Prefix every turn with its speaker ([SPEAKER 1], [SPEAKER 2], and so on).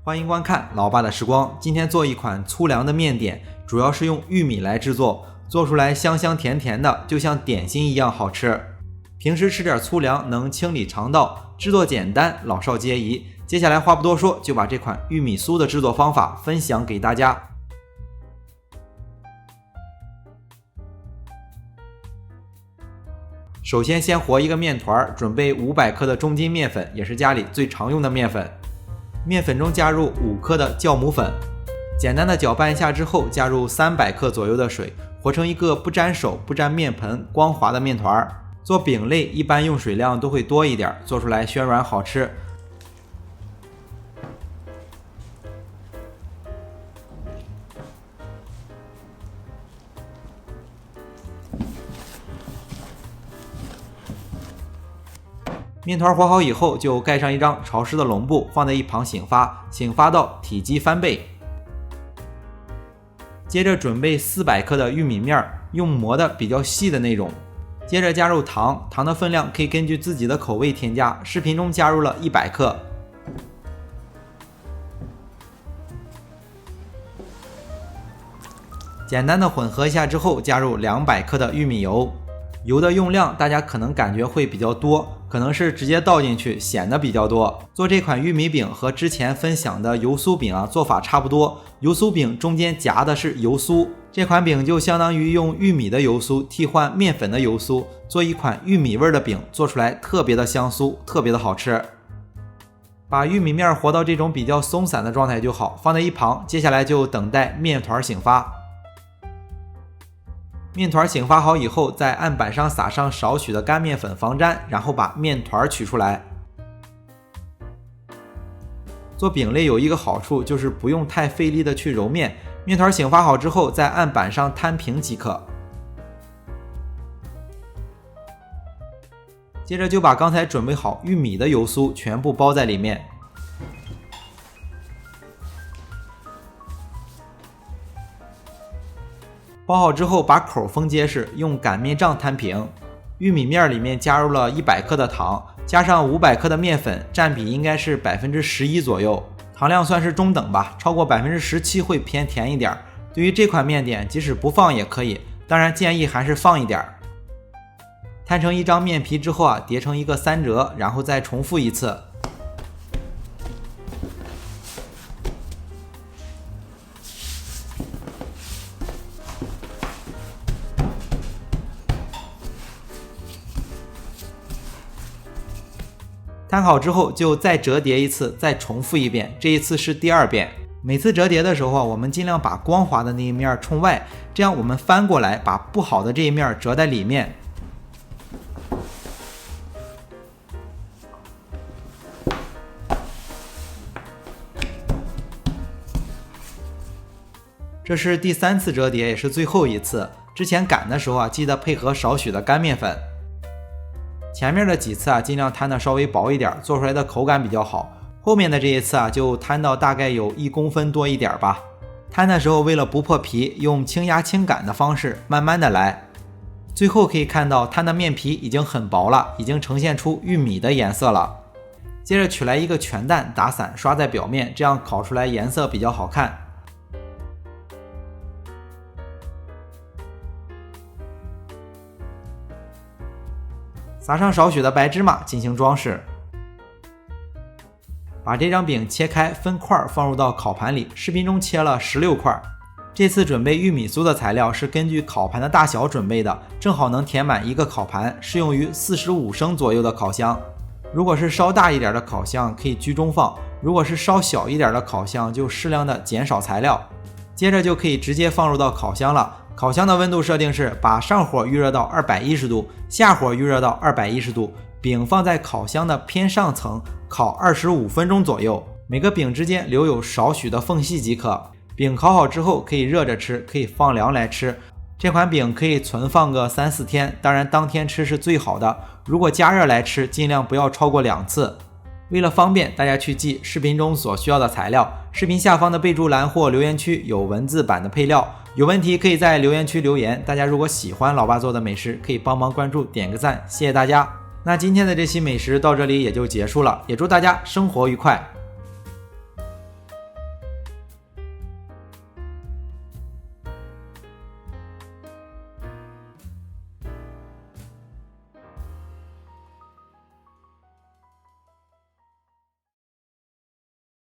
[SPEAKER 1] 欢迎观看老爸的时光。今天做一款粗粮的面点，主要是用玉米来制作，做出来香香甜甜的，就像点心一样好吃。平时吃点粗粮能清理肠道，制作简单，老少皆宜。接下来话不多说，就把这款玉米酥的制作方法分享给大家。首先和一个面团，准备500克的中筋面粉，也是家里最常用的面粉。面粉中加入5克的酵母粉，简单的搅拌一下之后，加入300克左右的水，和成一个不沾手、不沾面盆、光滑的面团。做饼类一般用水量都会多一点，做出来暄软好吃。面团和好以后，就盖上一张潮湿的笼布，放在一旁醒发，醒发到体积翻倍。接着准备400克的玉米面，用磨的比较细的那种。接着加入糖，糖的分量可以根据自己的口味添加，视频中加入了100克。简单的混合一下之后，加入200克的玉米油。油的用量大家可能感觉会比较多，可能是直接倒进去显得比较多。做这款玉米饼和之前分享的油酥饼做法差不多，油酥饼中间夹的是油酥，这款饼就相当于用玉米的油酥替换面粉的油酥，做一款玉米味的饼，做出来特别的香酥，特别的好吃。把玉米面和到这种比较松散的状态就好，放在一旁。接下来就等待面团醒发。面团醒发好以后，在案板上撒上少许的干面粉防粘，然后把面团取出来。做饼类有一个好处，就是不用太费力的去揉面。面团醒发好之后，在案板上摊平即可。接着就把刚才准备好玉米的油酥全部包在里面。包好之后，把口封结实，用擀面杖摊平。玉米面里面加入了100克的糖，加上500克的面粉，占比应该是11%左右，糖量算是中等吧，超过17%会偏甜一点。对于这款面点，即使不放也可以，当然建议还是放一点。摊成一张面皮之后叠成一个3折，然后再重复一次。摊好之后就再折叠一次，再重复一遍，这一次是第2遍。每次折叠的时候我们尽量把光滑的那一面冲外，这样我们翻过来把不好的这一面折在里面。这是第3次折叠，也是最后一次。之前擀的时候记得配合少许的干面粉。前面的几次尽量摊的稍微薄一点，做出来的口感比较好。后面的这一次就摊到大概有1公分多一点吧。摊的时候为了不破皮，用轻压轻擀的方式慢慢的来。最后可以看到摊的面皮已经很薄了，已经呈现出玉米的颜色了。接着取来一个全蛋打散，刷在表面，这样烤出来颜色比较好看。撒上少许的白芝麻进行装饰。把这张饼切开分块放入到烤盘里，视频中切了16块。这次准备玉米酥的材料是根据烤盘的大小准备的，正好能填满一个烤盘，适用于45升左右的烤箱。如果是稍大一点的烤箱可以居中放，如果是稍小一点的烤箱就适量的减少材料。接着就可以直接放入到烤箱了。烤箱的温度设定是把上火预热到210度，下火预热到210度，饼放在烤箱的偏上层，烤25分钟左右，每个饼之间留有少许的缝隙即可。饼烤好之后可以热着吃，可以放凉来吃。这款饼可以存放个3-4天，当然当天吃是最好的，如果加热来吃，尽量不要超过2次。为了方便大家去记视频中所需要的材料，视频下方的备注栏或留言区有文字版的配料，有问题可以在留言区留言。大家如果喜欢老爸做的美食，可以帮忙关注点个赞，谢谢大家。那今天的这期美食到这里也就结束了，也祝大家生活愉快。